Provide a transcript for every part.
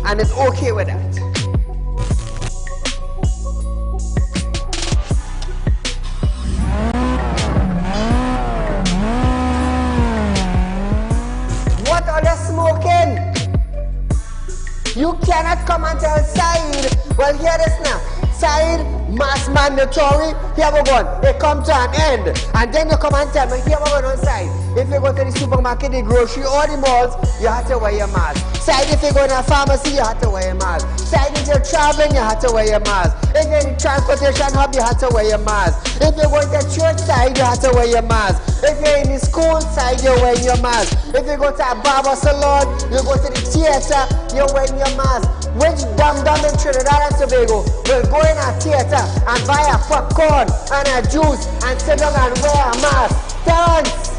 and is okay with that. What are they smoking? You cannot come and tell Saeed, well, hear this now. Saeed, mass mandatory, here we go. It come to an end. And then you come and tell me, here we go on side. If you go to the supermarket, the grocery, or the malls, you have to wear your mask. Saeed, if you go to a pharmacy, you have to wear your mask. Saeed, if you're traveling, you have to wear your mask. If you're in the transportation hub, you have to wear your mask. If you're going to church side, you have to wear your mask. If you're in the school side, you're wearing your mask. If you go to a barber salon, you go to the theater, you're wearing your mask. Which dum-dum in Trinidad and Tobago will go in a theater and buy a popcorn and a juice and sit down and wear a mask? Thanks!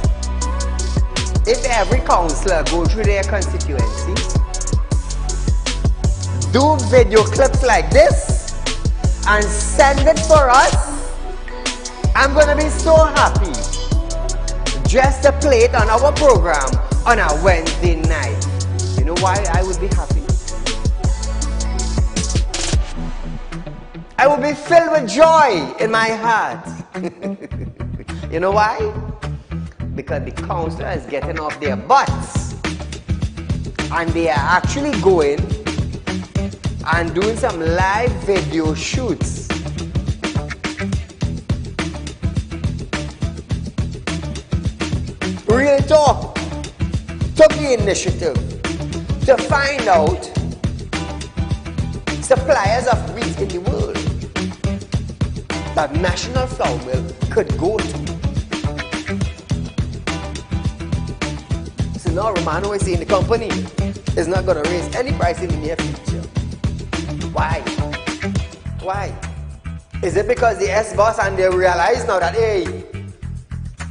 If every councillor go through their constituency, do video clips like this and send it for us, I'm gonna be so happy just to play it on our program on a Wednesday night. You know why I would be happy? I will be filled with joy in my heart. You know why? Because the councillor is getting off their butts and they are actually going and doing some live video shoots. Real Talk took the initiative to find out suppliers of wheat in the world that National Flour Mill could go to. So now Romano is saying the company is not going to raise any price in the near future. Why? Why? Is it because the S-boss and they realize now that, hey,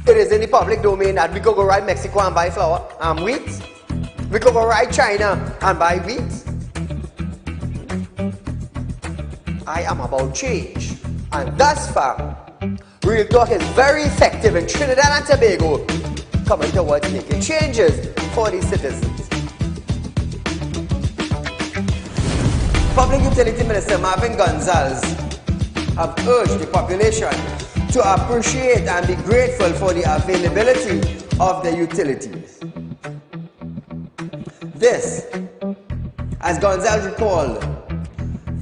it is in the public domain that we could go right Mexico and buy flour and wheat? We could go right China and buy wheat? I am about change. And thus far, Real Talk is very effective in Trinidad and Tobago, coming towards making changes for the citizens. Public Utility Minister Marvin Gonzalez have urged the population to appreciate and be grateful for the availability of the utilities. This, as Gonzalez recalled,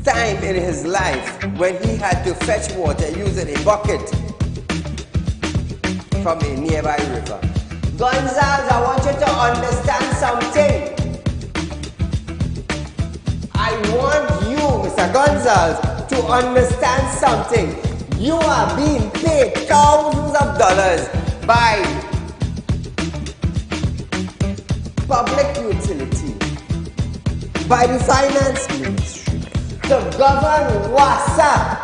time in his life when he had to fetch water using a bucket from a nearby river. Gonzalez, I want you to understand something. I want you, Mr. Gonzalez, to understand something. You are being paid thousands of dollars by public utility, by the finance ministry, to govern WASA.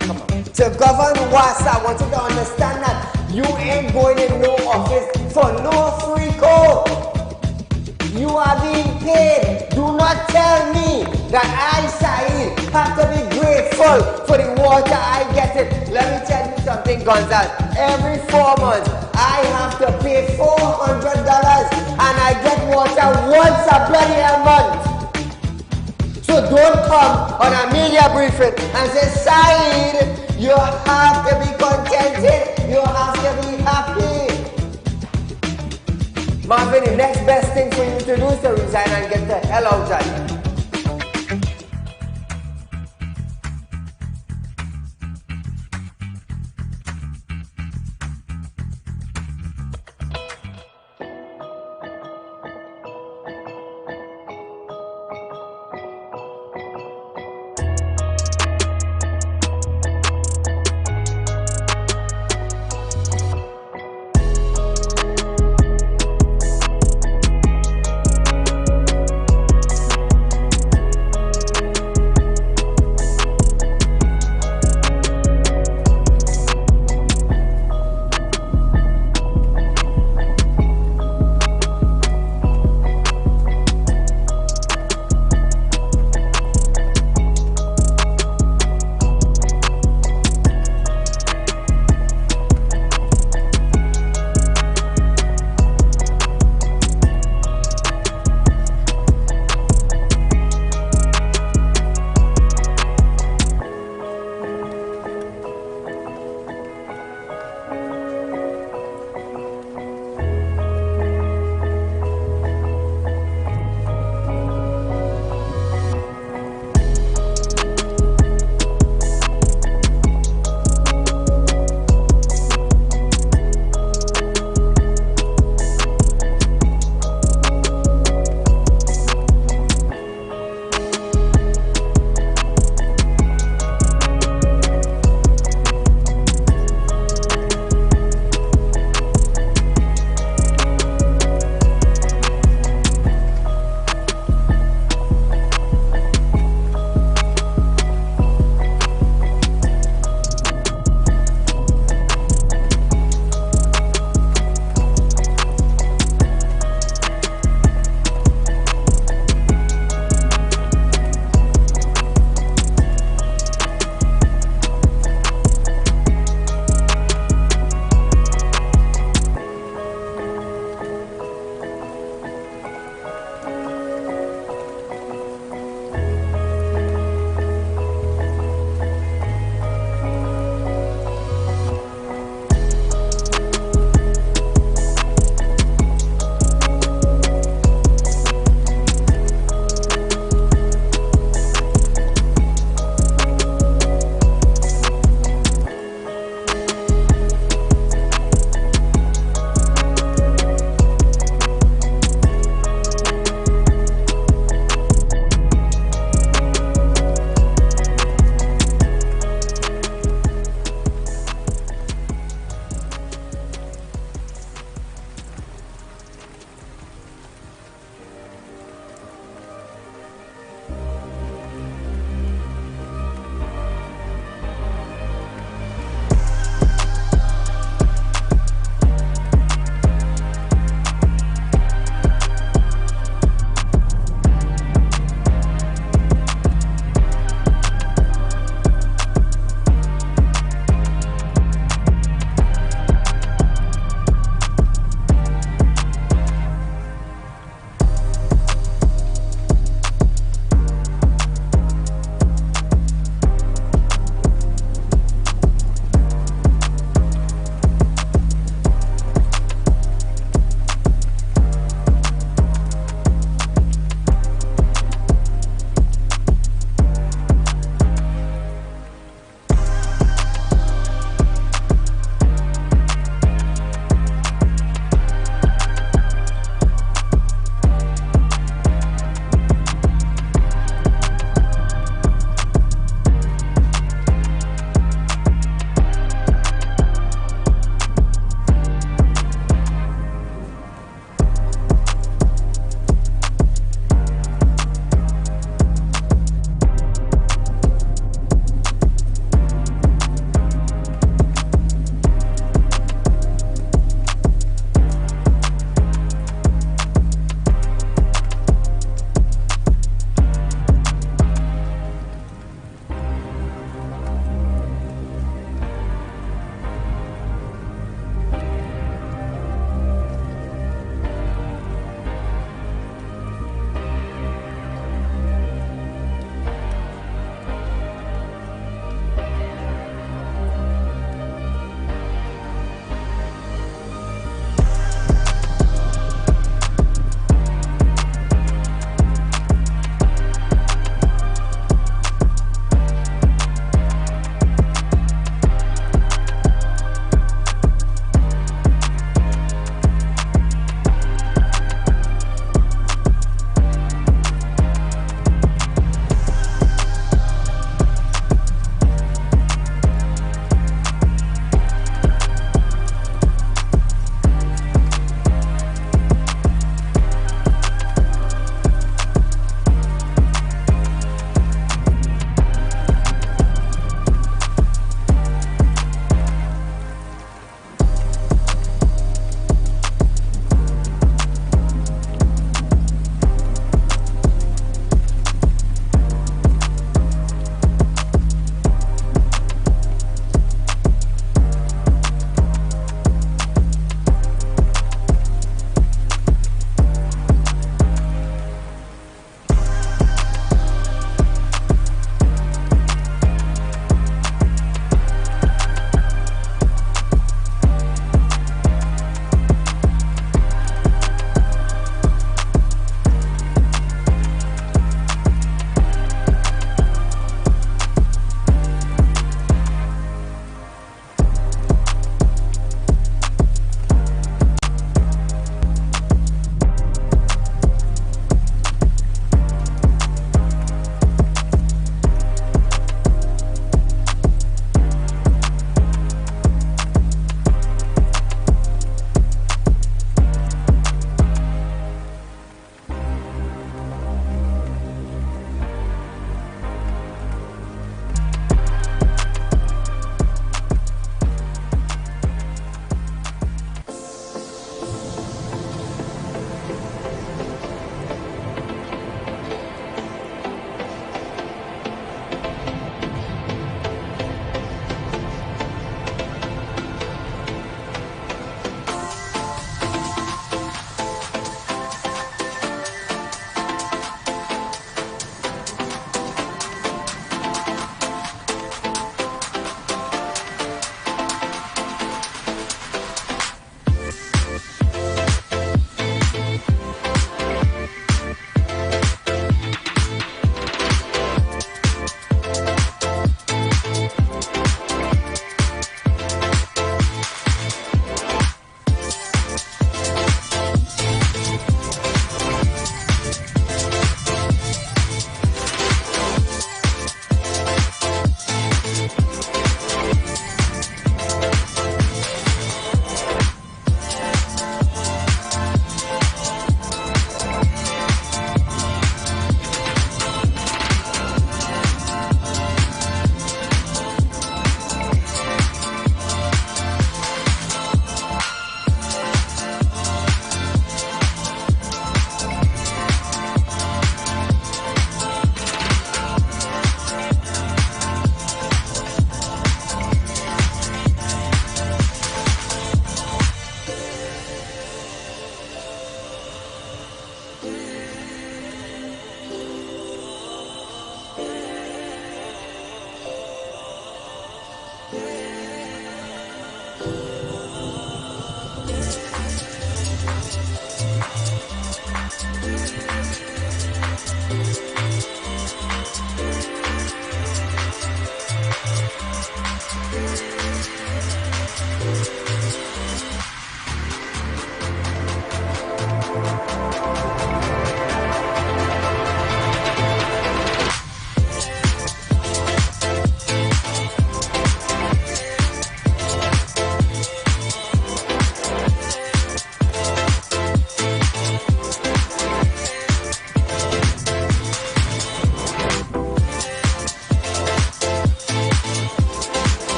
Come on. To govern WASA, I want you to understand that you ain't going in no office for no free code. You are being paid. Do not tell me that I, Saeed, have to be grateful for the water I get it. Let me tell you something, Gonzalez. Every 4 months, I have to pay $400 and I get water once a bloody month. So don't come on a media briefing and say, Saeed, you have to be contented. You have to be happy. Marvin, the next best thing for you to do is to resign and get the hell out of here.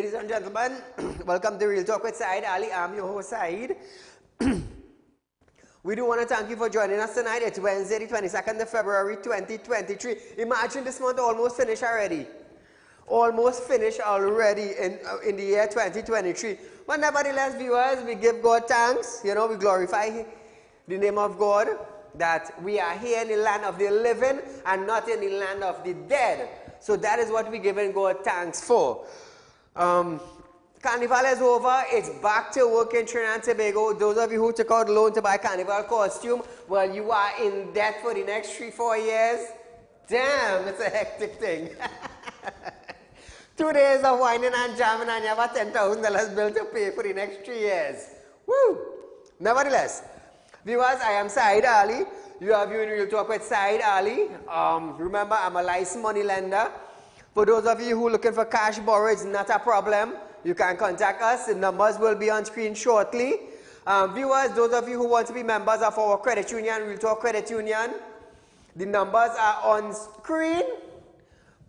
Ladies and gentlemen, welcome to Real Talk with Saieed Ali. I'm your host, Saieed. We do want to thank you for joining us tonight. It's Wednesday, the 22nd of February, 2023. Imagine this month almost finished already. Almost finished already in the year 2023. But nevertheless, viewers, we give God thanks. You know, we glorify the name of God, that we are here in the land of the living and not in the land of the dead. So that is what we're giving God thanks for. Carnival is over. It's back to work in Trinidad and Tobago. Those of you who took out loan to buy carnival costume, well, you are in debt for the next 3-4 years. Damn, it's a hectic thing. 2 days of whining and jamming and you have a $10,000 bill to pay for the next 3 years. Woo! Nevertheless, viewers, I am Saieed Ali. You are viewing Real Talk with Saieed Ali. Remember, I'm a licensed money lender. For those of you who are looking for cash borrow, it's not a problem. You can contact us. The numbers will be on screen shortly. Viewers, those of you who want to be members of our credit union, Real Talk Credit Union, the numbers are on screen.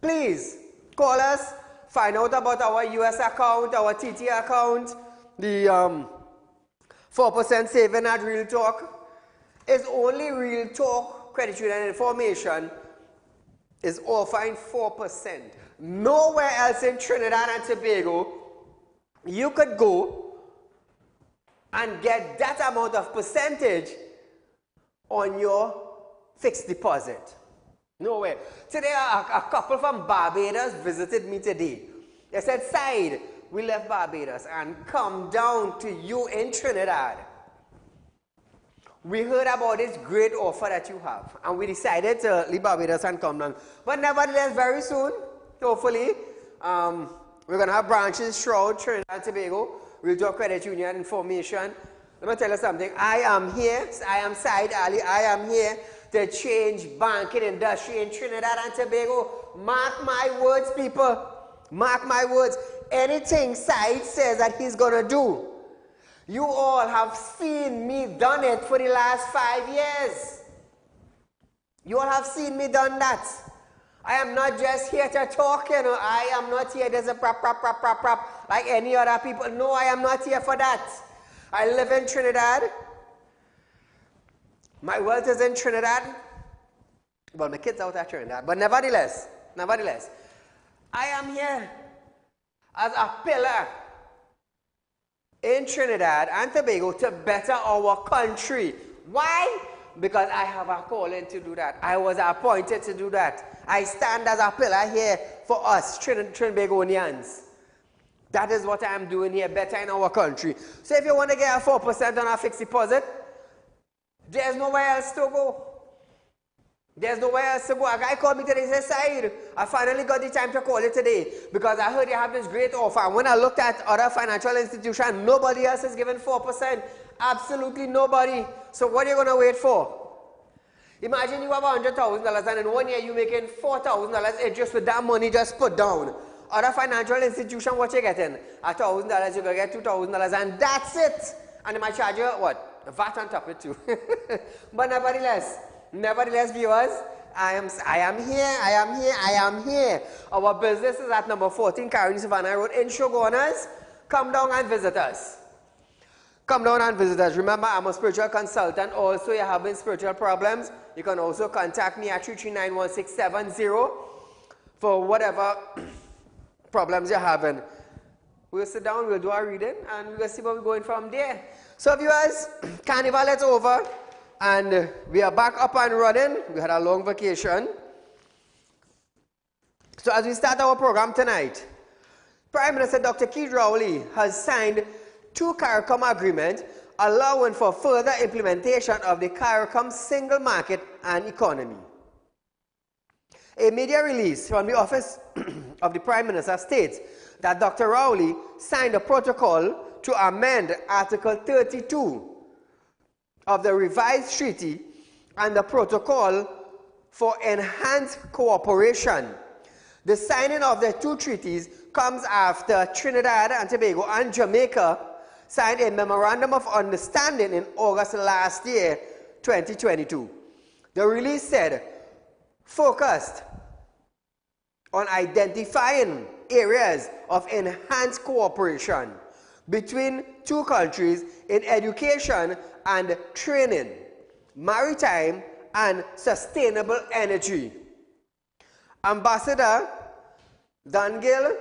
Please call us. Find out about our US account, our TT account, the 4% saving at Real Talk. It's only Real Talk Credit Union information is offering 4%. Nowhere else in Trinidad and Tobago you could go and get that amount of percentage on your fixed deposit. Nowhere. Today, a couple from Barbados visited me today. They said, Saieed, we left Barbados and come down to you in Trinidad. We heard about this great offer that you have, and we decided to leave Barbados and come down. But nevertheless, very soon, hopefully, we're going to have branches throughout Trinidad and Tobago. Real Talk Credit Union information. Let me tell you something. I am here. I am Saieed Ali. I am here to change banking industry in Trinidad and Tobago. Mark my words, people. Mark my words. Anything Saieed says that he's going to do, you all have seen me done it for the last 5 years. You all have seen me done that. I am not just here to talk, you know. I am not here just a prop, like any other people. No, I am not here for that. I live in Trinidad. My wealth is in Trinidad. Well, my kids out of Trinidad. But nevertheless, I am here as a pillar in Trinidad and Tobago to better our country. Why? Because I have a calling to do that. I was appointed to do that. I stand as a pillar here for us, Trinbagonians. That is what I am doing here, better in our country. So if you want to get a 4% on a fixed deposit, there's nowhere else to go. There's nowhere else to go. A guy called me today and said, Saieed, I finally got the time to call you today because I heard you have this great offer. And when I looked at other financial institutions, nobody else is giving 4%. Absolutely nobody. So what are you going to wait for? Imagine you have $100,000 and in 1 year you're making $4,000 interest with that money just put down. Other financial institution, what you getting? $1,000, you're going to get $2,000 and that's it. And they might charge you, what? VAT on top of it too. But nevertheless, viewers, I am here. Our business is at number 14, Carolina Savannah Road in Shogunas. Come down and visit us. Come down and visit us. Remember, I'm a spiritual consultant. Also, you're having spiritual problems, you can also contact me at 3391670 for whatever problems you're having. We'll sit down, we'll do our reading, and we'll see where we're going from there. So, viewers, Carnival is over, and we are back up and running. We had a long vacation. So, as we start our program tonight, Prime Minister Dr. Saieed Ali has signed 2 CARICOM agreements allowing for further implementation of the CARICOM single market and economy. A media release from the office of the Prime Minister states that Dr. Ali signed a protocol to amend Article 32 of the revised treaty and the protocol for enhanced cooperation. The signing of the 2 treaties comes after Trinidad and Tobago and Jamaica signed a Memorandum of Understanding in August last year, 2022. The release said, focused on identifying areas of enhanced cooperation between two countries in education and training, maritime and sustainable energy. Ambassador Dangil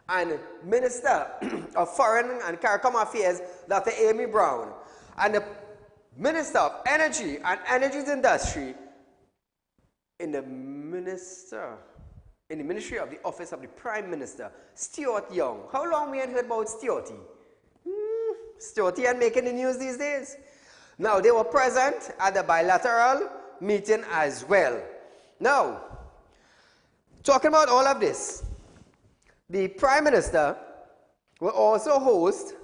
and Minister of Foreign and Caricom Affairs, Dr. Amy Brown, and the Minister of Energy and Energy Industry in the Ministry of the Office of the Prime Minister, Stuart Young. How long we had heard about Stuarty? Stuarty and making the news these days. Now, they were present at the bilateral meeting as well. Now, talking about all of this, the Prime Minister will also host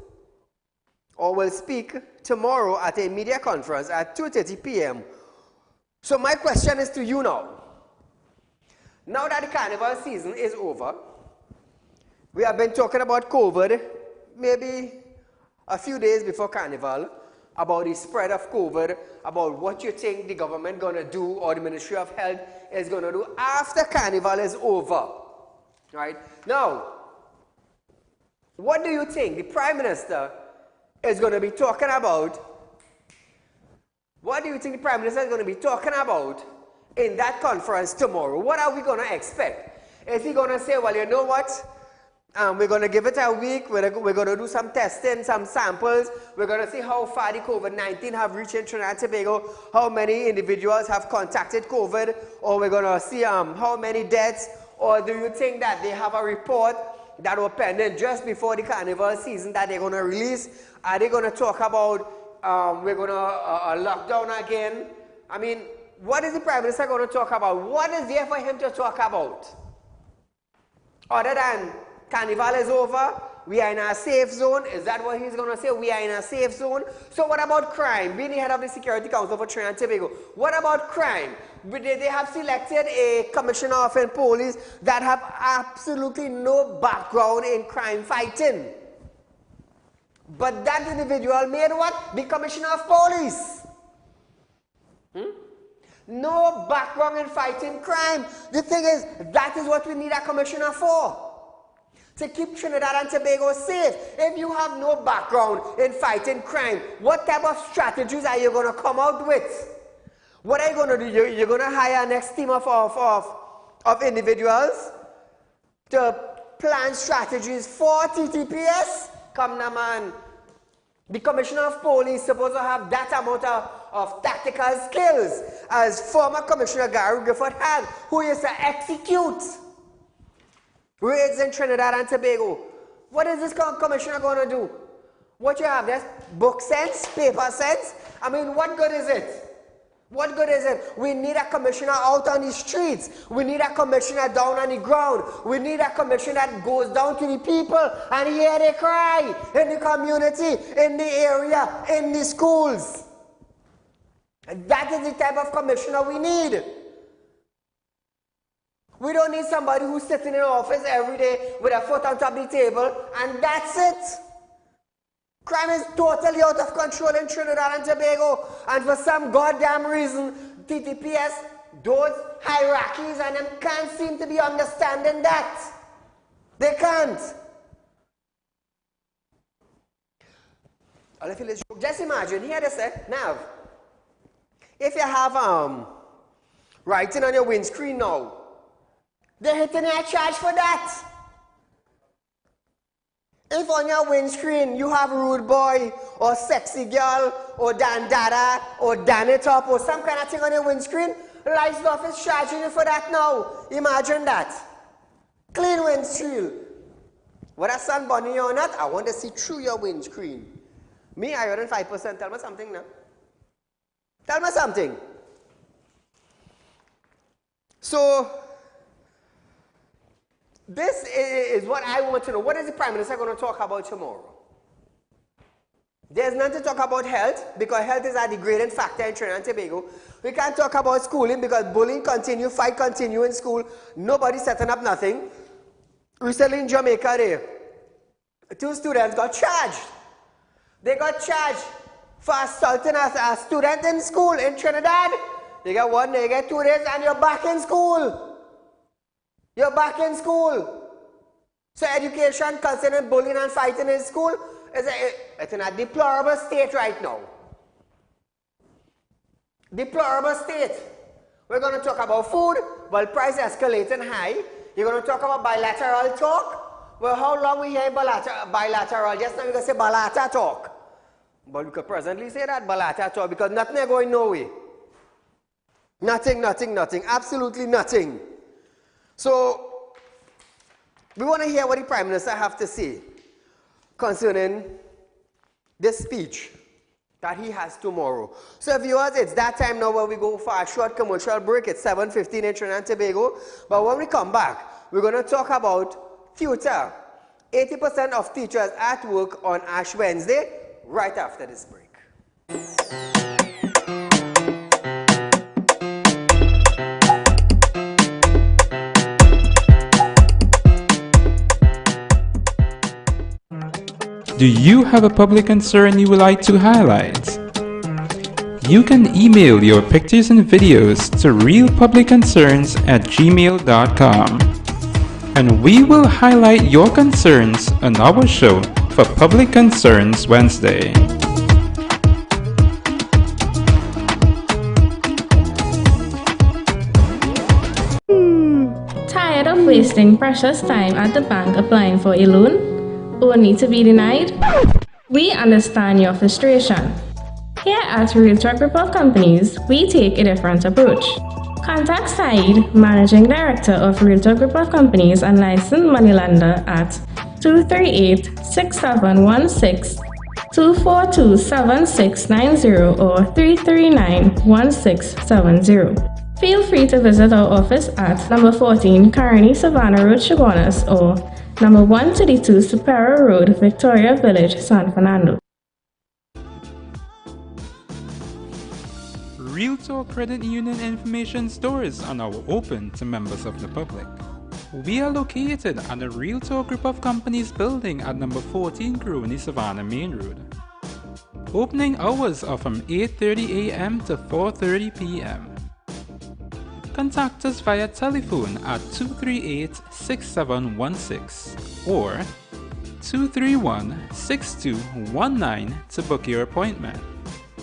or will speak tomorrow at a media conference at 2:30 p.m. So my question is to you now. Now that the carnival season is over, we have been talking about COVID maybe a few days before carnival, about the spread of COVID, about what you think the government going to do or the Ministry of Health is going to do after carnival is over. Right? Now, what do you think the Prime Minister is going to be talking about? What do you think the Prime Minister is going to be talking about in that conference tomorrow? What are we going to expect? Is he going to say, well, you know what? We're going to give it a week. We're going to do some testing, some samples. We're going to see how far the COVID-19 have reached in Trinidad and Tobago, how many individuals have contacted COVID, or we're going to see how many deaths. Or do you think that they have a report that was pending just before the carnival season that they're going to release? Are they going to talk about we're going to lock down again? I mean, what is the Prime Minister going to talk about? What is there for him to talk about? Other than carnival is over, we are in a safe zone. Is that what he's going to say? We are in a safe zone. So what about crime? Being the head of the Security Council for Trinidad and Tobago, what about crime? They have selected a commissioner of police that have absolutely no background in crime fighting. But that individual made what? The commissioner of police. No background in fighting crime. The thing is, that is what we need a commissioner for. To keep Trinidad and Tobago safe. If you have no background in fighting crime, what type of strategies are you going to come out with? What are you going to do? You're going to hire a next team of individuals to plan strategies for TTPS? Come now, man. The Commissioner of Police is supposed to have that amount of tactical skills as former Commissioner Gary Griffith had, who used to execute raids in Trinidad and Tobago. What is this commissioner going to do? What you have there? Book sense? Paper sense? I mean, what good is it? What good is it? We need a commissioner out on the streets. We need a commissioner down on the ground. We need a commissioner that goes down to the people and hear they cry in the community, in the area, in the schools. And that is the type of commissioner we need. We don't need somebody who's sitting in office every day with a foot on top of the table and that's it. Crime is totally out of control in Trinidad and Tobago, and for some goddamn reason, TTPS, those hierarchies and them can't seem to be understanding that. They can't. Just imagine, here they say, now, if you have writing on your windscreen now, they're hitting a charge for that. If on your windscreen you have rude boy or sexy girl or Dan Dada or Dan It Up or some kind of thing on your windscreen, License Office charging you for that now. Imagine that. Clean windscreen. Whether sunburn you or not, I want to see through your windscreen. Me, I earn 5%. Tell me something now. Tell me something. So, this is what I want to know. What is the Prime Minister going to talk about tomorrow? There's nothing to talk about health, because health is a degrading factor in Trinidad and Tobago. We can't talk about schooling because bullying continue, fight continue in school. Nobody's setting up nothing. Recently in Jamaica, there, 2 students got charged. They got charged for assaulting a student in school in Trinidad. They get 1 day, they get 2 days, and you're back in school. You're back in school. So education concerning bullying and fighting in school is it's in a deplorable state right now. Deplorable state. We're going to talk about food, well, price escalating high. You're going to talk about bilateral talk. Well, how long we hear bilateral? Just now we can say balata talk. But we could presently say that balata talk because nothing is going nowhere. Nothing, nothing, nothing. Absolutely nothing. So, we want to hear what the Prime Minister have to say concerning this speech that he has tomorrow. So viewers, it's that time now where we go for a short commercial break. It's 7:15 in Trinidad and Tobago. But when we come back, we're going to talk about future. 80% of teachers at work on Ash Wednesday, right after this break. Do you have a public concern you would like to highlight? You can email your pictures and videos to realpublicconcerns@gmail.com, and we will highlight your concerns on our show for Public Concerns Wednesday. Tired of wasting precious time at the bank applying for a loan? Only to be denied? We understand your frustration. Here at Realtor Group of Companies, we take a different approach. Contact Saieed, Managing Director of Realtor Group of Companies and licensed moneylender at 238-6716, 242-7690 or 339-1670. Feel free to visit our office at number 14 Carney Savannah Road, Chaguanas, or number 132 Superior Road, Victoria Village, San Fernando. Realtor Credit Union information stores are now open to members of the public. We are located at the Realtor Group of Companies building at number 14 Carney Savannah Main Road. Opening hours are from 8:30 a.m. to 4:30 p.m. Contact us via telephone at 238-6716 or 231-6219 to book your appointment.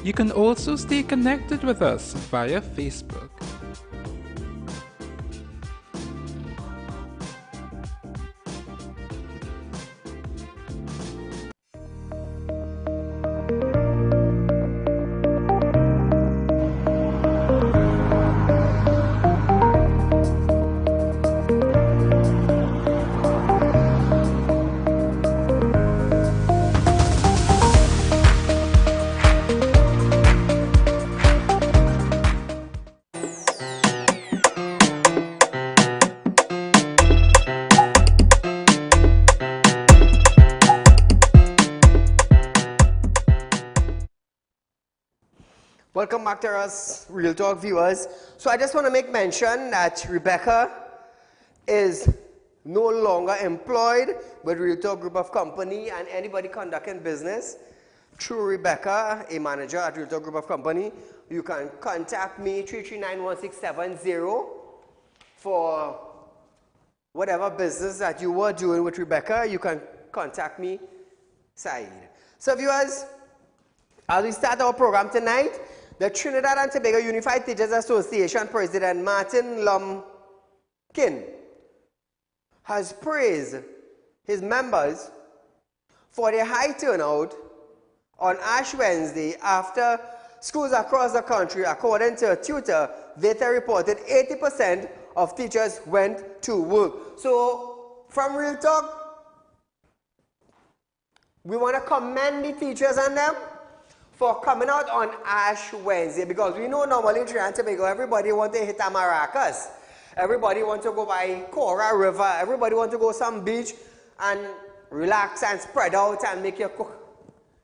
You can also stay connected with us via Facebook. Welcome back to us, Real Talk viewers. So I just want to make mention that Rebecca is no longer employed with Real Talk Group of Company, and anybody conducting business through Rebecca, a manager at Real Talk Group of Company, you can contact me 339-1670 for whatever business that you were doing with Rebecca. You can contact me, Saeed. So viewers, as we start our program tonight, the Trinidad and Tobago Unified Teachers Association President Martin Lumpkin has praised his members for their high turnout on Ash Wednesday after schools across the country, according to a tutor, data reported 80% of teachers went to work. So from Real Talk, we want to commend the teachers and them for coming out on Ash Wednesday, because we know normally in Trinidad and Tobago, everybody wants to hit a maracas. Everybody wants to go by Cora River. Everybody wants to go some beach and relax and spread out and make your cook,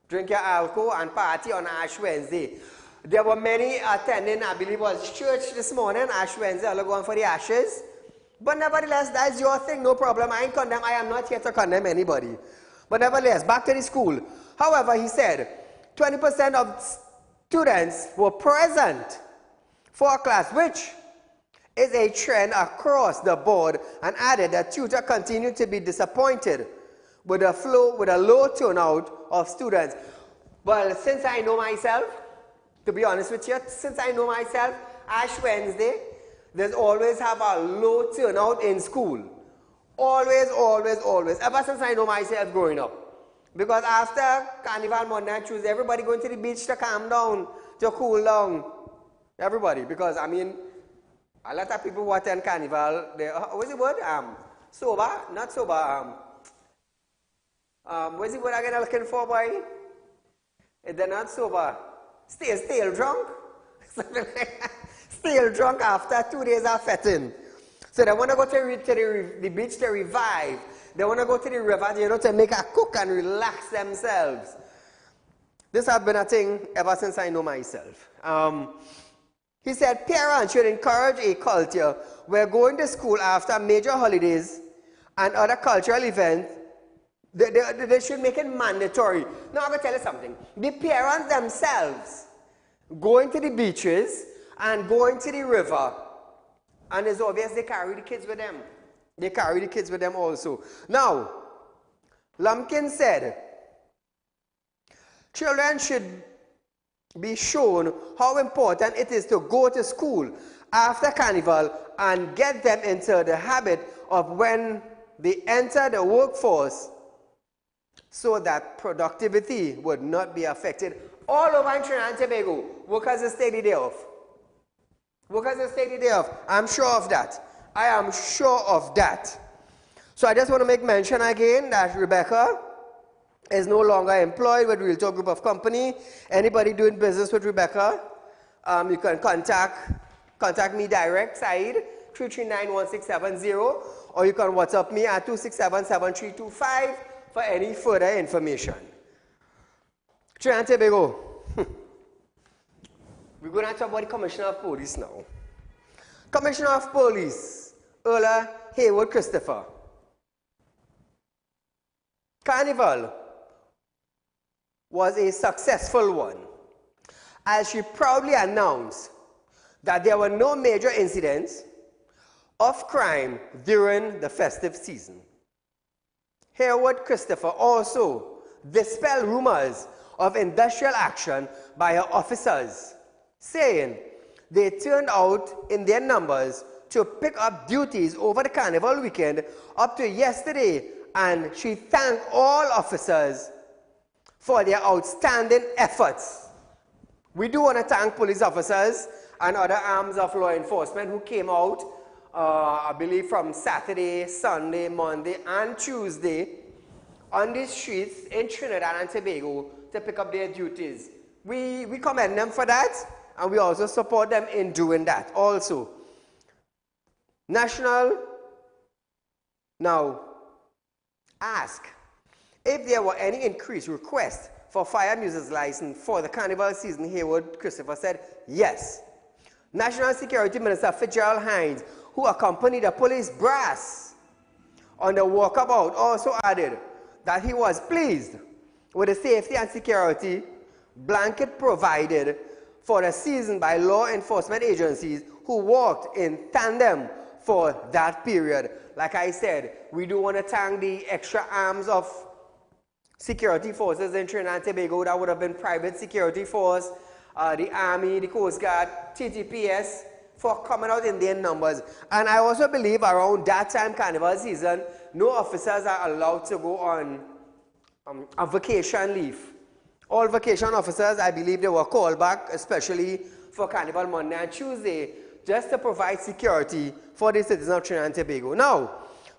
drink your alcohol and party on Ash Wednesday. There were many attending, I believe it was church this morning, Ash Wednesday, all going for the ashes. But nevertheless, that's your thing, no problem. I ain't condemn, I am not here to condemn anybody. But nevertheless, back to the school. However, he said, 20% of students were present for a class, which is a trend across the board, and added that tutors continue to be disappointed with a low turnout of students. Well, since I know myself, to be honest with you, since I know myself, Ash Wednesday, there's always have a low turnout in school. Always, always, always. Ever since I know myself growing up. Because after Carnival Monday and Tuesday, everybody going to the beach to calm down, to cool down. Everybody. Because, I mean, a lot of people who attend Carnival, they, what's the word? Sober? Not sober. What's the word again I'm looking for, boy? They're not sober. Still drunk? Still drunk after 2 days of fetting. So they want to go to the beach to revive. They want to go to the river, you know, to make a cook and relax themselves. This has been a thing ever since I know myself. He said parents should encourage a culture where going to school after major holidays and other cultural events, they should make it mandatory. Now I'm going to tell you something. The parents themselves going to the beaches and going to the river, and it's obvious they carry the kids with them. They carry the kids with them also. Now, Lumpkin said, children should be shown how important it is to go to school after Carnival and get them into the habit of when they enter the workforce so that productivity would not be affected. All over in Trinidad and Tobago, workers are steady day off. Workers are steady day off. I'm sure of that. I am sure of that. So I just want to make mention again that Rebecca is no longer employed with Real Talk Group of Company. Anybody doing business with Rebecca, you can contact me direct, Saieed, 3391670, or you can WhatsApp me at 2677325 for any further information. Trinidad and Tobago. We're going to talk about the Commissioner of Police now. Commissioner of Police, Earla Haywood Christopher. Carnival was a successful one, as she proudly announced that there were no major incidents of crime during the festive season. Haywood Christopher also dispelled rumors of industrial action by her officers, saying they turned out in their numbers to pick up duties over the Carnival weekend up to yesterday, and she thanked all officers for their outstanding efforts. We do want to thank police officers and other arms of law enforcement who came out, I believe from Saturday, Sunday, Monday, and Tuesday on the streets in Trinidad and Tobago to pick up their duties. We commend them for that, and we also support them in doing that also. National now ask if there were any increased requests for fire music's license for the Carnival season. Haywood Christopher said yes. National Security Minister Fitzgerald Hines, who accompanied the police brass on the walkabout, also added that he was pleased with the safety and security blanket provided for the season by law enforcement agencies who worked in tandem for that period. Like I said, we do want to thank the extra arms of security forces in Trinidad and Tobago. That would have been private security force, the Army, the Coast Guard, TTPS, for coming out in their numbers. And I also believe around that time, Carnival season, no officers are allowed to go on a vacation leave. All vacation officers, I believe they were called back, especially for Carnival Monday and Tuesday, just to provide security for the citizens of Trinidad and Tobago. Now,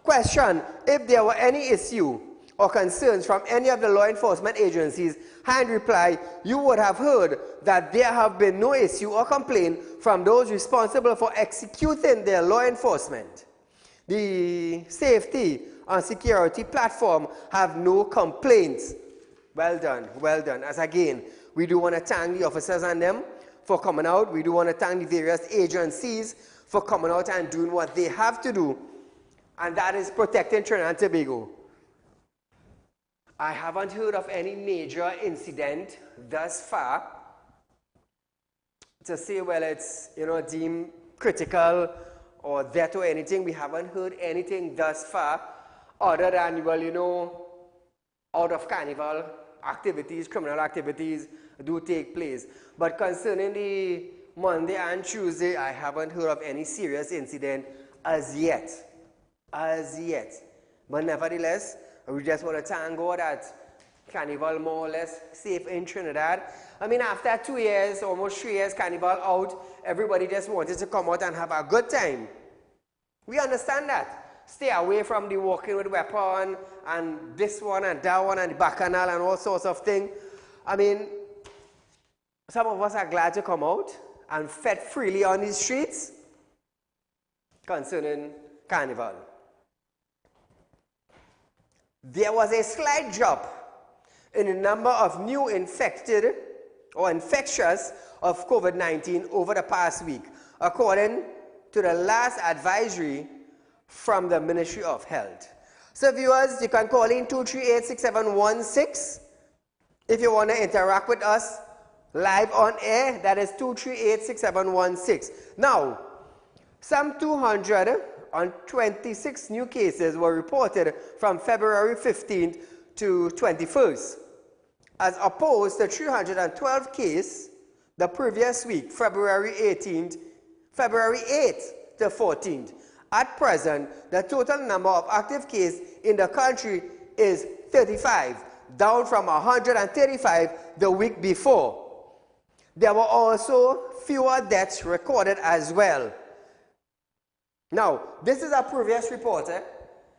question, if there were any issue or concerns from any of the law enforcement agencies, Hind replied, you would have heard that there have been no issue or complaint from those responsible for executing their law enforcement. The safety and security platform have no complaints. Well done, well done. As again, we do want to thank the officers and them for coming out. We do want to thank the various agencies for coming out and doing what they have to do, and that is protecting Trinidad and Tobago. I haven't heard of any major incident thus far to say, well, it's, you know, deemed critical or that or anything. We haven't heard anything thus far other than, well, you know, out of carnival activities, criminal activities do take place. But concerning the Monday and Tuesday, I haven't heard of any serious incident as yet. As yet. But nevertheless, we just want to thank God that carnival more or less safe in Trinidad. I mean, after 2 years, almost 3 years, carnival out, everybody just wanted to come out and have a good time. We understand that. Stay away from the walking with weapon and this one and that one and the bacchanal and all sorts of things. I mean, some of us are glad to come out and fed freely on these streets concerning carnival. There was a slight drop in the number of new infected or infectious of COVID-19 over the past week, according to the last advisory from the Ministry of Health. So viewers, you can call in 238-6716 if you want to interact with us live on air. That is 238-6716. Now, some 226 new cases were reported from February 15th to 21st, as opposed to 312 cases the previous week, February 8th to 14th. At present, the total number of active cases in the country is 35, down from 135 the week before. There were also fewer deaths recorded as well. Now, this is a previous report.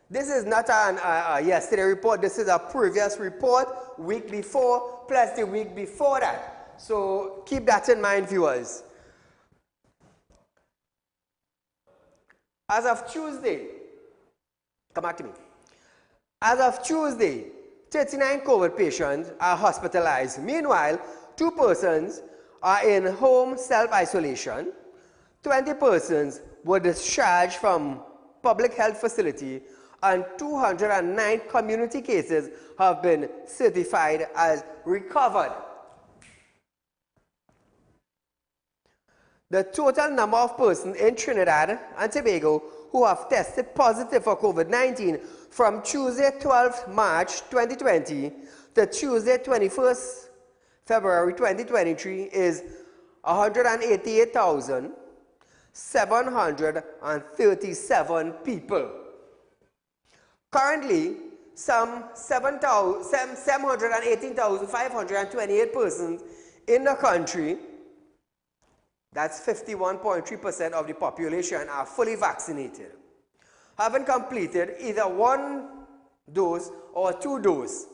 This is not a yesterday report. This is a previous report, week before, plus the week before that. So keep that in mind, viewers. As of Tuesday, come back to me. As of Tuesday, 39 COVID patients are hospitalized. Meanwhile, 2 persons are in home self-isolation. 20 persons were discharged from public health facility, and 209 community cases have been certified as recovered. The total number of persons in Trinidad and Tobago who have tested positive for COVID-19 from Tuesday 12 March 2020 to Tuesday 21st February 2023 is 188,737 people. Currently, some 718,528 persons in the country, that's 51.3% of the population, are fully vaccinated, having completed either 1 dose or 2 doses.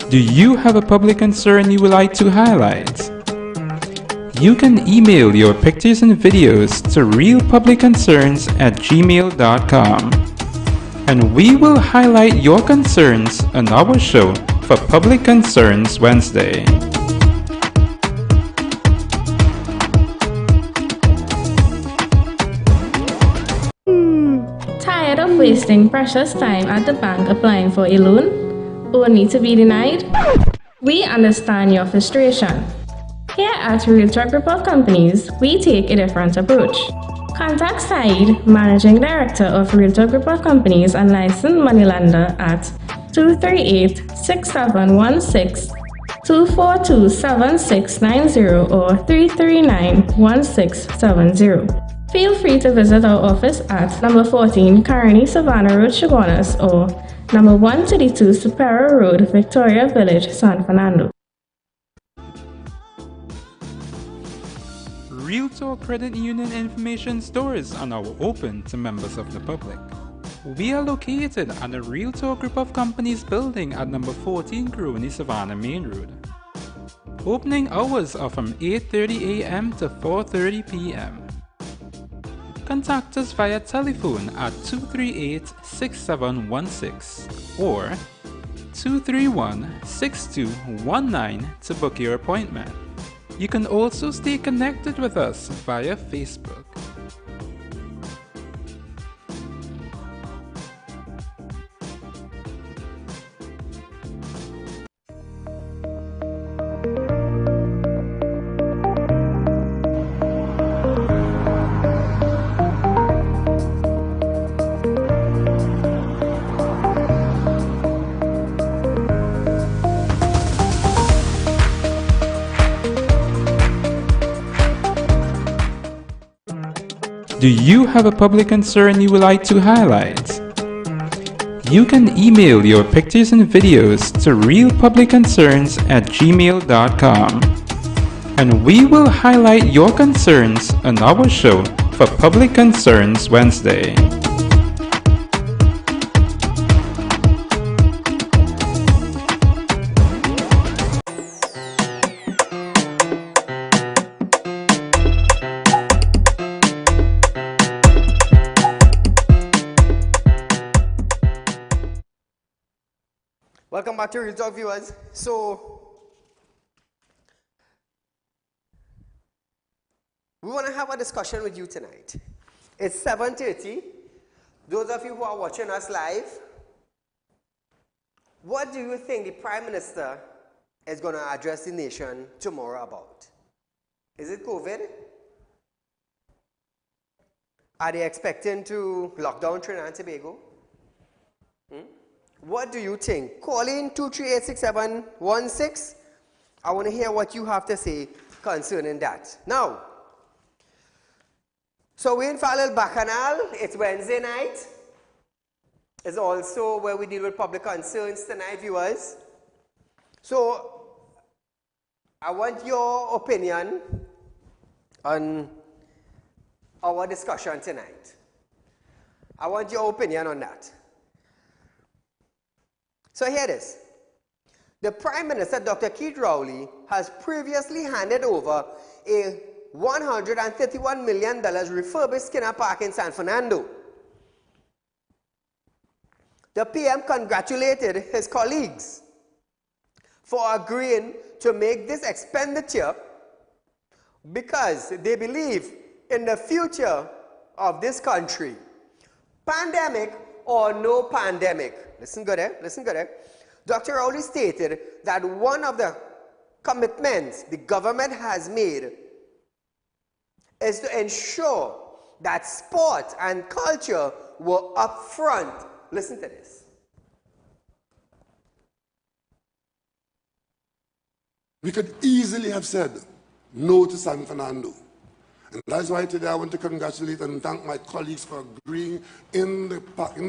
Do you have a public concern you would like to highlight? You can email your pictures and videos to realpublicconcerns@gmail.com, and we will highlight your concerns on our show for Public Concerns Wednesday. Tired of wasting precious time at the bank applying for a loan, only to be denied? We understand your frustration. Here at Realtalk Group of Companies, we take a different approach. Contact Saieed, Managing Director of Realtalk Group of Companies and licensed moneylender at 238-6716, 242-7690 or 339-1670. Feel free to visit our office at number 14 Carney Savannah Road, Chaguanas, or number 132 Superior Road, Victoria Village, San Fernando. Realtalk Credit Union information stores are now open to members of the public. We are located at the Realtalk Group of Companies building at number 14 Crony Savannah Main Road. Opening hours are from 8:30 a.m. to 4:30 p.m. contact us via telephone at 238-6716 or 231-6219 to book your appointment. You can also stay connected with us via Facebook. Do you have a public concern you would like to highlight? You can email your pictures and videos to realpublicconcerns@gmail.com, and we will highlight your concerns on our show for Public Concerns Wednesday. Welcome back to Real Talk, viewers. So, we want to have a discussion with you tonight. It's 7:30. Those of you who are watching us live, what do you think the Prime Minister is going to address the nation tomorrow about? Is it COVID? Are they expecting to lock down Trinidad and Tobago? What do you think? Call in 238-6716. I want to hear what you have to say concerning that. Now, so we're in Falil Bacchanal. It's Wednesday night. It's also where we deal with public concerns tonight, viewers. So, I want your opinion on our discussion tonight. I want your opinion on that. So here it is. The Prime Minister, Dr. Keith Rowley, has previously handed over a $131 million refurbished Skinner Park in San Fernando. The PM congratulated his colleagues for agreeing to make this expenditure because they believe in the future of this country. Pandemic or no pandemic. Listen good, eh? Listen good, eh? Dr. Rowley stated that one of the commitments the government has made is to ensure that sport and culture were up front. Listen to this. We could easily have said no to San Fernando. And that's why today I want to congratulate and thank my colleagues for agreeing in the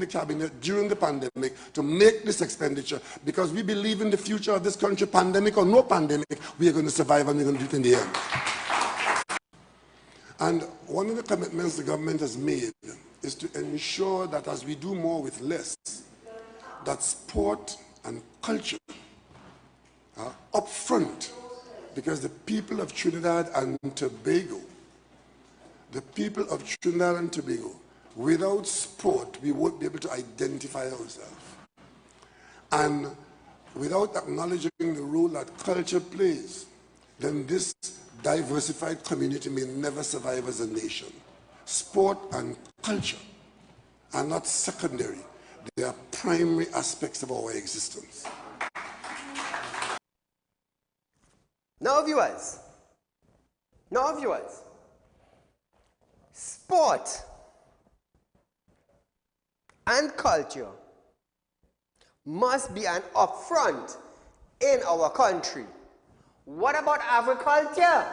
cabinet during the pandemic to make this expenditure, because we believe in the future of this country, pandemic or no pandemic, we are going to survive and we're going to do it in the end. And one of the commitments the government has made is to ensure that as we do more with less, that sport and culture are up front, because the people of Trinidad and Tobago, without sport, we won't be able to identify ourselves. And without acknowledging the role that culture plays, then this diversified community may never survive as a nation. Sport and culture are not secondary. They are primary aspects of our existence. Now, viewers, sport and culture must be an upfront in our country. What about agriculture?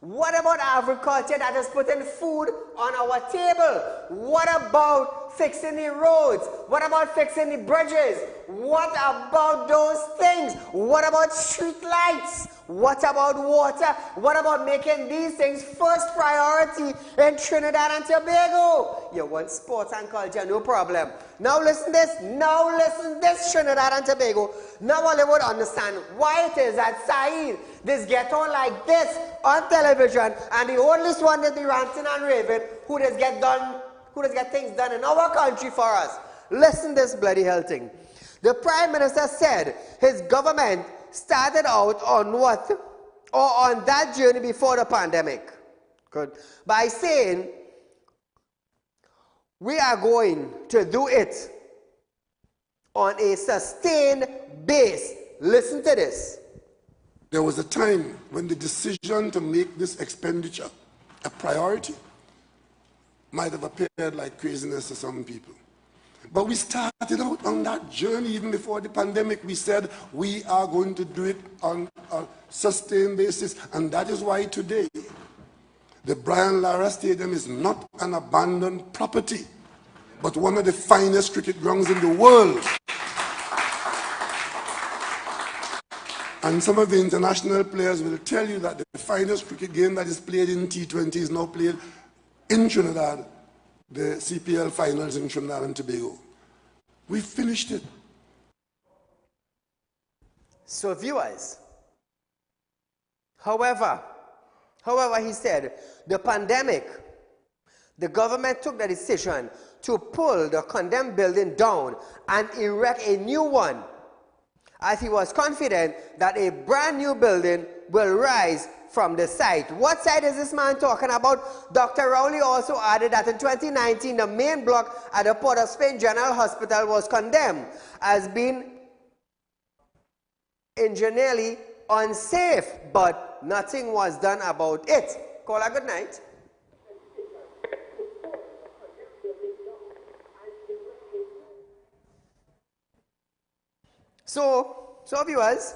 What about agriculture that is putting food on our table? What about fixing the roads? What about fixing the bridges? What about those things? What about street lights? What about water? What about making these things first priority in Trinidad and Tobago? You want sports and culture, no problem. Now listen this, Trinidad and Tobago. Now all you would understand why it is that Saieed, this get on like this on television, and the only one that be ranting and raving who does get things done in our country for us. Listen to this bloody hell thing. The Prime Minister said his government started out on that journey before the pandemic. Good. By saying, we are going to do it on a sustained base. Listen to this. There was a time when the decision to make this expenditure a priority might have appeared like craziness to some people. But we started out on that journey even before the pandemic. We said we are going to do it on a sustained basis. And that is why today, the Brian Lara Stadium is not an abandoned property, but one of the finest cricket grounds in the world. And some of the international players will tell you that the finest cricket game that is played in T20 is now played in Trinidad, the CPL finals in Trinidad and Tobago. We finished it. So viewers, however, he said, the pandemic, the government took the decision to pull the condemned building down and erect a new one, as he was confident that a brand new building will rise from the site. What site is this man talking about? Dr. Rowley also added that in 2019, the main block at the Port of Spain General Hospital was condemned as being engineerily unsafe, but nothing was done about it. Caller, good night. So viewers,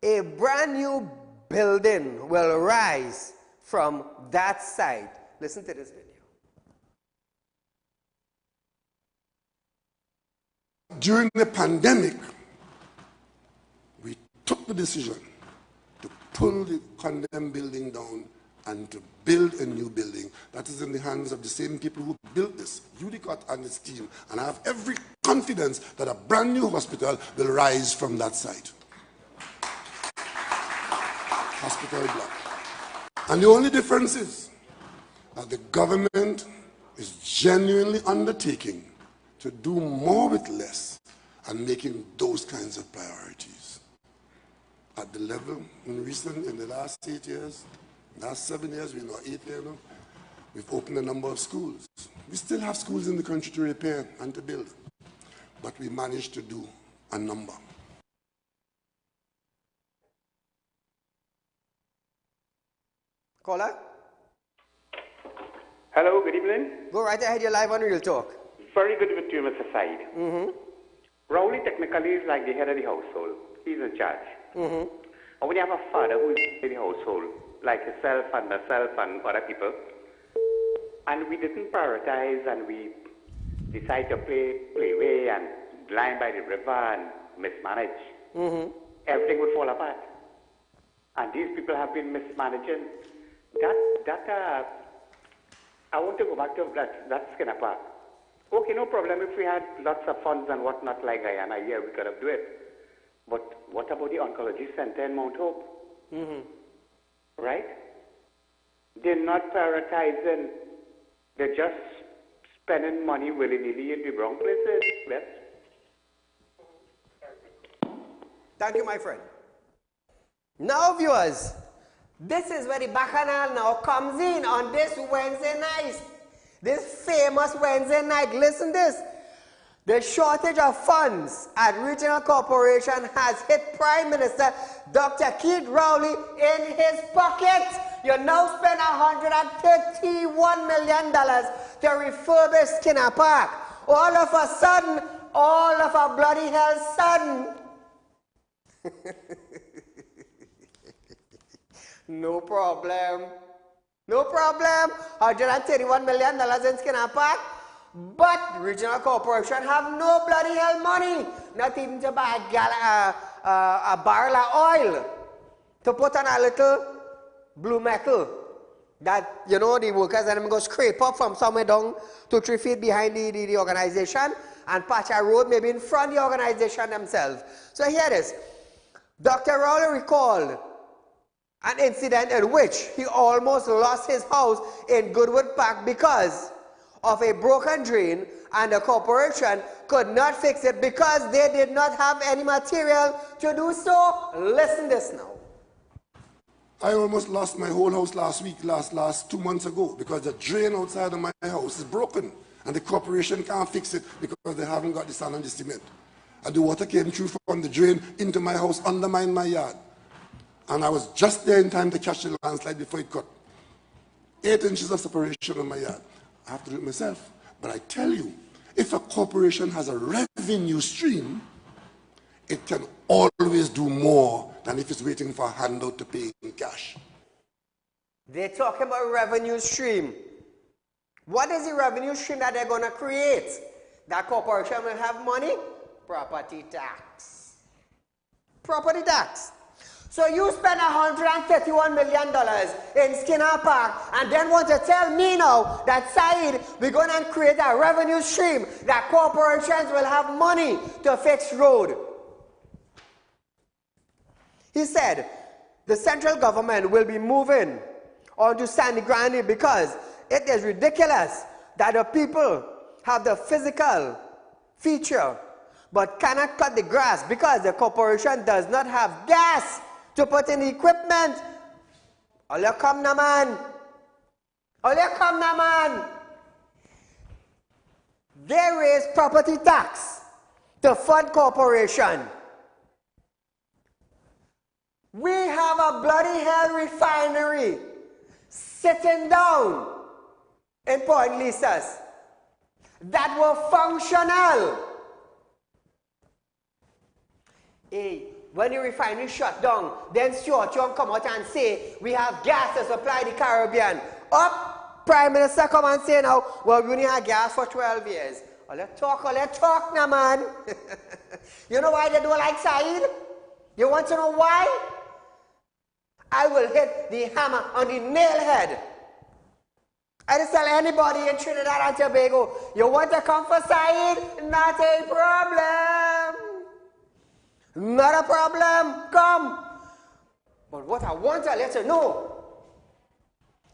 a brand new building will rise from that site. Listen to this video. During the pandemic, we took the decision to pull the condemned building down and to build a new building that is in the hands of the same people who built this, Udicott and his team. And I have every confidence that a brand new hospital will rise from that site. Hospital block. And the only difference is that the government is genuinely undertaking to do more with less and making those kinds of priorities. At the level in the last 8 years, last 7 years, we're in our 8th year now, we've opened a number of schools. We still have schools in the country to repair and to build, but we managed to do a number. Caller? Hello, good evening. Go right ahead, you're live on Real Talk. Very good with you, Mr. Saieed. Rowley technically is like the head of the household. He's in charge. And when you have a father who is in the household, like yourself and myself and other people, and we didn't prioritize and we decided to play away and line by the river and mismanage, everything would fall apart. And these people have been mismanaging. I want to go back to that Skinner Park. Okay, no problem if we had lots of funds and whatnot like Guyana here, we could have do it. But what about the oncology center in Mount Hope? Right? They're not prioritizing. They're just spending money willy-nilly in the wrong places. Yes? Thank you, my friend. Now, viewers, this is where the bacchanal now comes in on this Wednesday night. This famous Wednesday night. Listen this. The shortage of funds at Regional Corporation has hit Prime Minister Dr. Keith Rowley in his pocket. You now spend $131 million to refurbish Skinner Park. All of a sudden, all of a bloody hell sudden. No problem. No problem. $131 million in Skinner Park. But Regional Corporation have no bloody hell money. Not even to buy a barrel of oil to put on a little blue metal that, you know, the workers and them go scrape up from somewhere down 2-3 feet behind the organization and patch a road maybe in front of the organization themselves. So here it is. Dr. Rowley recalled An incident in which he almost lost his house in Goodwood Park because of a broken drain, and the corporation could not fix it because they did not have any material to do so. Listen this now. I almost lost my whole house last 2 months ago, because the drain outside of my house is broken and the corporation can't fix it because they haven't got the sand and the cement. And the water came through from the drain into my house, undermined my yard. And I was just there in time to catch the landslide before it cut. 8 inches of separation on my yard. I have to do it myself. But I tell you, if a corporation has a revenue stream, it can always do more than if it's waiting for a handout to pay in cash. They're talking about revenue stream. What is the revenue stream that they're going to create? That corporation will have money? Property tax. Property tax. So you spend $131 million in Skinner Park and then want to tell me now that, Saeed, we're going to create a revenue stream that corporations will have money to fix road. He said the central government will be moving on to Sandy Grande because it is ridiculous that the people have the physical feature but cannot cut the grass because the corporation does not have gas to put in the equipment. All you come na man. All you come na man. They raise property tax to fund corporation. We have a bloody hell refinery sitting down in Port Lisas that were functional. Hey, when the refinery shut down, then Stuart Young come out and say, we have gas to supply the Caribbean. Up, Prime Minister come and say now, well, we only had gas for 12 years. All you talk now, man. You know why they don't like Saeed? You want to know why? I will hit the hammer on the nail head. I just tell anybody in Trinidad and Tobago, you want to come for Saeed? Not a problem. Not a problem. Come. But what I want to let you know,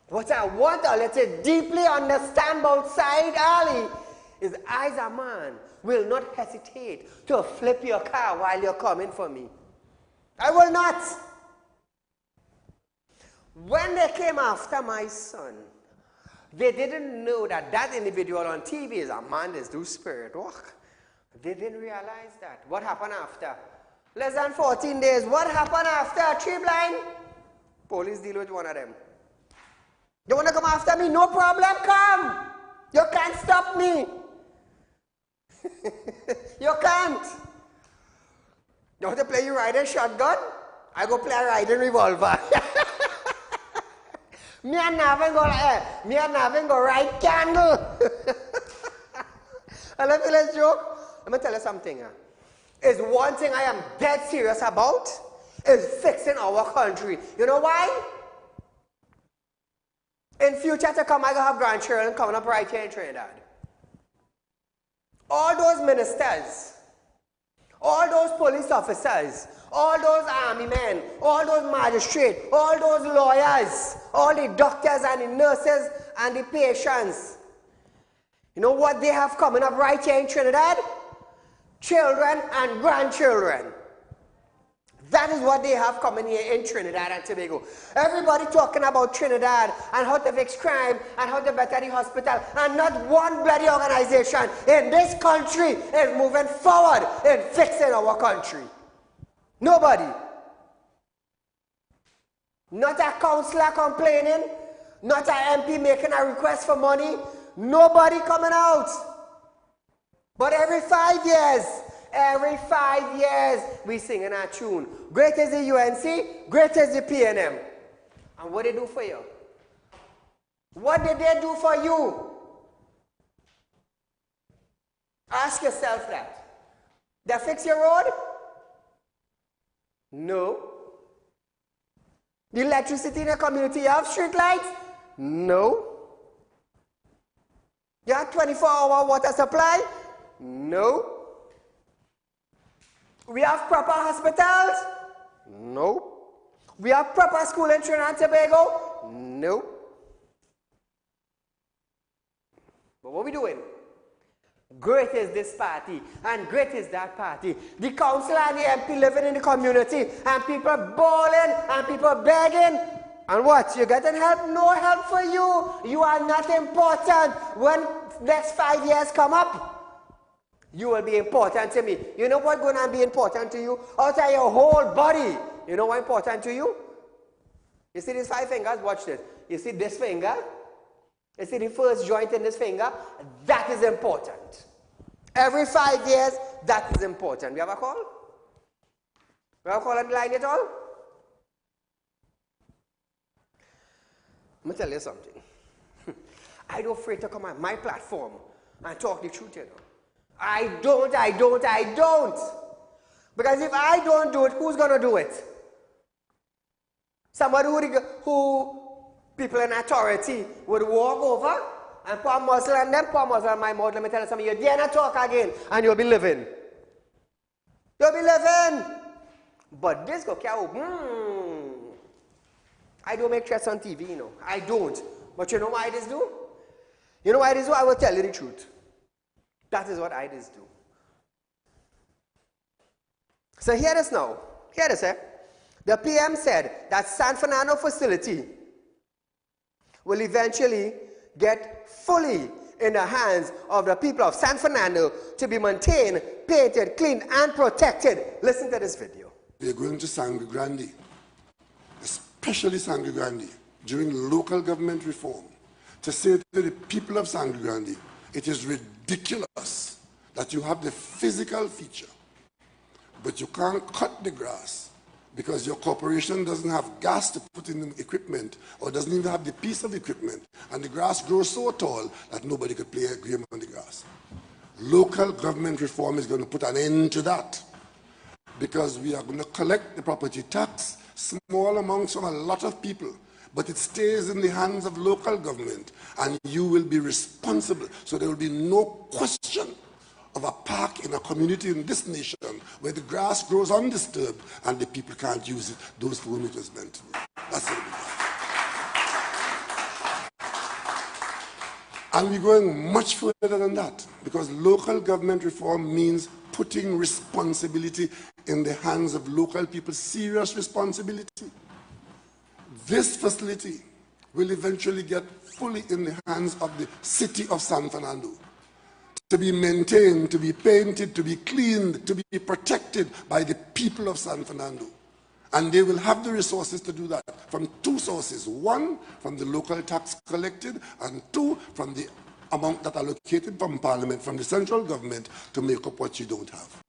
what I want to let you deeply understand about Saieed Ali is, as a man, will not hesitate to flip your car while you're coming for me. I will not. When they came after my son, they didn't know that that individual on TV is a man that do spirit work. They didn't realize that. What happened after? Less than 14 days. What happened after? 3 blind? Police deal with one of them. You want to come after me? No problem, come. You can't stop me. You can't. You want to play you riding shotgun? I go play a riding revolver. Me and Navin go ride candle. And let me let's joke. Let me tell you something. Is one thing I am dead serious about is fixing our country. You know why? In future to come, I gonna have grandchildren coming up right here in Trinidad. All those ministers, all those police officers, all those army men, all those magistrates, all those lawyers, all the doctors and the nurses and the patients. You know what they have coming up right here in Trinidad? Children and grandchildren. That is what they have coming here in Trinidad and Tobago. Everybody talking about Trinidad and how to fix crime and how to better the hospital, and not one bloody organization in this country is moving forward in fixing our country. Nobody. Not a councillor complaining, not an MP making a request for money. Nobody coming out. But every 5 years, we sing in our tune. Great is the UNC, great is the PNM. And what did they do for you? What did they do for you? Ask yourself that. They fix your road? No. The electricity in the community, you have street lights? No. You have 24-hour water supply? No. We have proper hospitals? No. We have proper school in Trinidad and Tobago? Nope. But what are we doing? Great is this party, and great is that party. The council and the MP living in the community, and people bawling, and people begging. And what? You're getting help? No help for you. You are not important. When next 5 years come up, you will be important to me. You know what's going to be important to you? Out of your whole body. You know what's important to you? You see these 5 fingers? Watch this. You see this finger? You see the first joint in this finger? That is important. Every 5 years, that is important. We have a call? We have a call on the line at all? I'm going to tell you something. I don't afraid to come on my platform and talk the truth, you know. I don't. Because if I don't do it, who's going to do it? Somebody who people in authority would walk over and put a muzzle on them, put a muzzle on my mouth. Let me tell you something, you dare not talk again, and you'll be living. You'll be living. But this go carry. I don't make threats on TV, you know. I don't. But you know what I just do? You know what I just do? I will tell you the truth. That is what I just do. So hear this now. Hear this, eh? The PM said that San Fernando facility will eventually get fully in the hands of the people of San Fernando to be maintained, painted, cleaned, and protected. Listen to this video. We are going to Sangre Grande, especially Sangre Grande, during local government reform, to say to the people of Sangre Grande, it is ridiculous that you have the physical feature, but you can't cut the grass because your corporation doesn't have gas to put in the equipment, or doesn't even have the piece of equipment, and the grass grows so tall that nobody could play a game on the grass. Local government reform is going to put an end to that, because we are going to collect the property tax, small amounts from a lot of people, but it stays in the hands of local government, and you will be responsible. So there will be no question of a park in a community in this nation where the grass grows undisturbed and the people can't use it, those for whom it was meant to be. That's what it is. And we're going much further than that, because local government reform means putting responsibility in the hands of local people, serious responsibility. This facility will eventually get fully in the hands of the city of San Fernando, to be maintained, to be painted, to be cleaned, to be protected by the people of San Fernando. And they will have the resources to do that from 2 sources. 1, from the local tax collected, and 2, from the amount that are allocated from Parliament, from the central government, to make up what you don't have.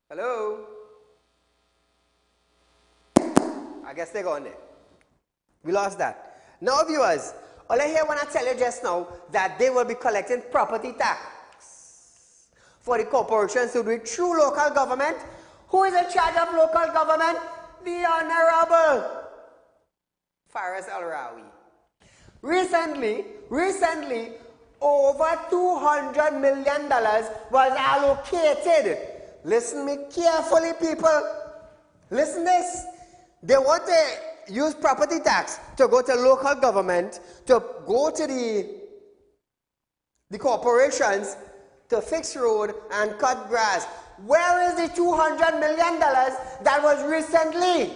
Hello? I guess they're gone there. We lost that. Now, viewers, all I hear when I tell you just now that they will be collecting property tax for the corporations to do it through local government. Who is in charge of local government? The Honorable Faris Al-Rawi. Recently, over $200 million was allocated. Listen me carefully, people. Listen this. They want to use property tax to go to local government, to go to the corporations to fix road and cut grass. Where is the $200 million that was recently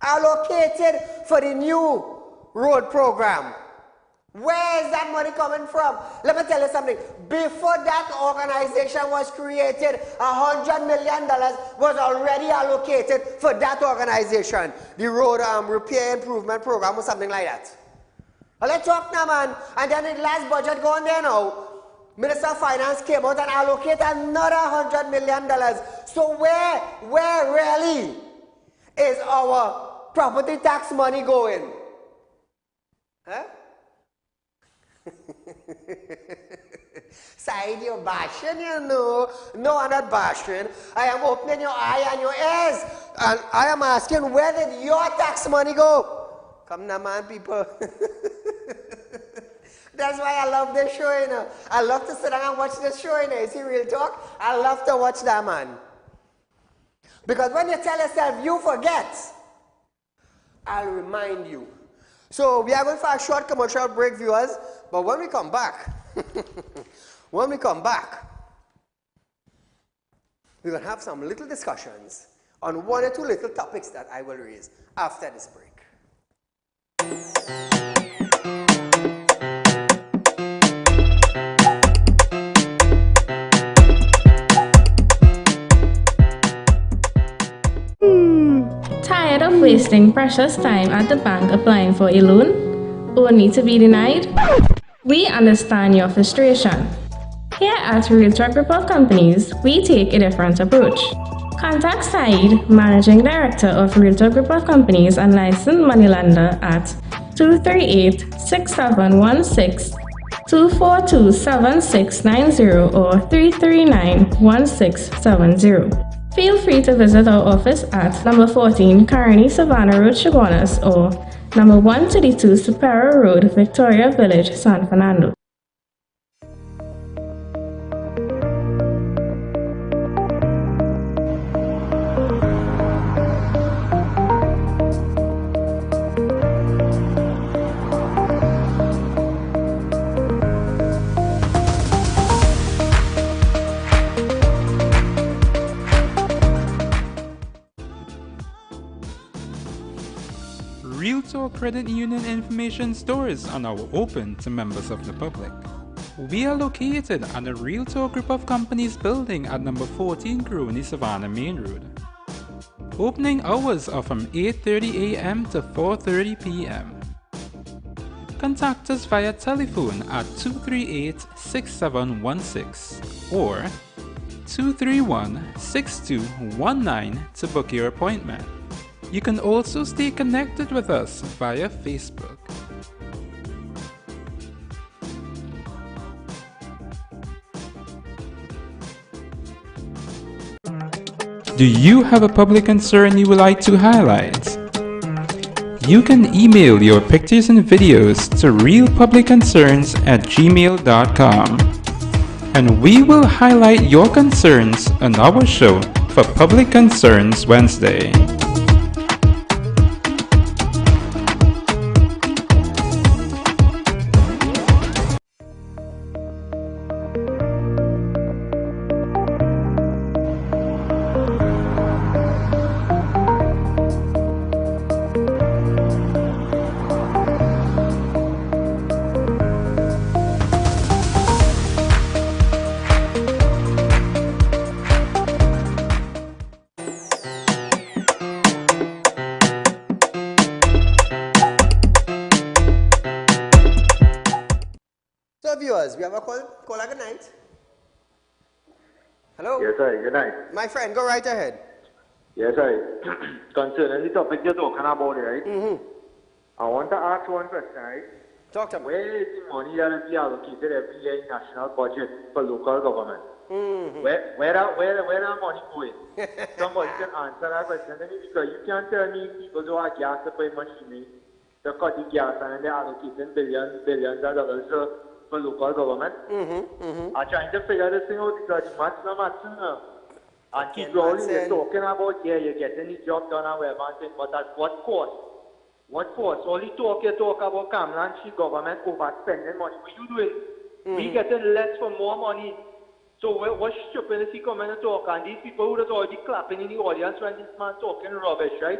allocated for the new road program? Where is that money coming from? Let me tell you something. Before that organization was created, $100 million was already allocated for that organization. The road repair improvement program or something like that. Well, let's talk now, man. And then the last budget going there now, Minister of Finance came out and allocated another $100 million. So where really is our property tax money going? Huh? Saieed, you're bashing, you know. No, I'm not bashing. I am opening your eye and your ears. And I am asking, where did your tax money go? Come now, man, people. That's why I love this show, you know. I love to sit down and watch this show, you know. You see Real Talk? I love to watch that, man. Because when you tell yourself you forget, I'll remind you. So we are going for a short commercial break, viewers. But when we come back, we're going to have some little discussions on one or two little topics that I will raise after this break. Tired of wasting precious time at the bank applying for a loan, only to be denied? We understand your frustration. Here at Realtor Group of Companies, we take a different approach. Contact Saieed, Managing Director of Realtor Group of Companies and licensed moneylender at 238-6716, 242-7690 or 339-1670. Feel free to visit our office at number 14 Carney Savannah Road, Chaguanas, or number 132 Superior Road, Victoria Village, San Fernando. Realtor Credit Union information stores are now open to members of the public. We are located at the Realtor Group of Companies building at number 14 Grooney Savannah Main Road. Opening hours are from 8:30 a.m. to 4:30 p.m. Contact us via telephone at 238-6716 or 231-6219 to book your appointment. You can also stay connected with us via Facebook. Do you have a public concern you would like to highlight? You can email your pictures and videos to realpublicconcerns@gmail.com, and we will highlight your concerns on our show for Public Concerns Wednesday. So viewers, we have a caller. Good night. Hello? Yes, sir. Good night. My friend, go right ahead. Yes, sir. Concerning the topic you're talking about, right? I want to ask one question, right? Talk to me. Where is the money that is allocated every year in national budget for local government? Where are money going? Somebody can answer that question to me, because you can't tell me people who are gas supply machinery, they cut the gas and they're allocating billions of dollars for local government. I'm trying to figure this thing out, because the maths now. And keep rolling, you're talking about, yeah, you're getting the job done and whatever, but at what cost? What cost? All you talk about Cameron government overspending money. What you doing? We getting less for more money. So what stupidity coming and talk? And these people who are already clapping in the audience when this man talking rubbish, right?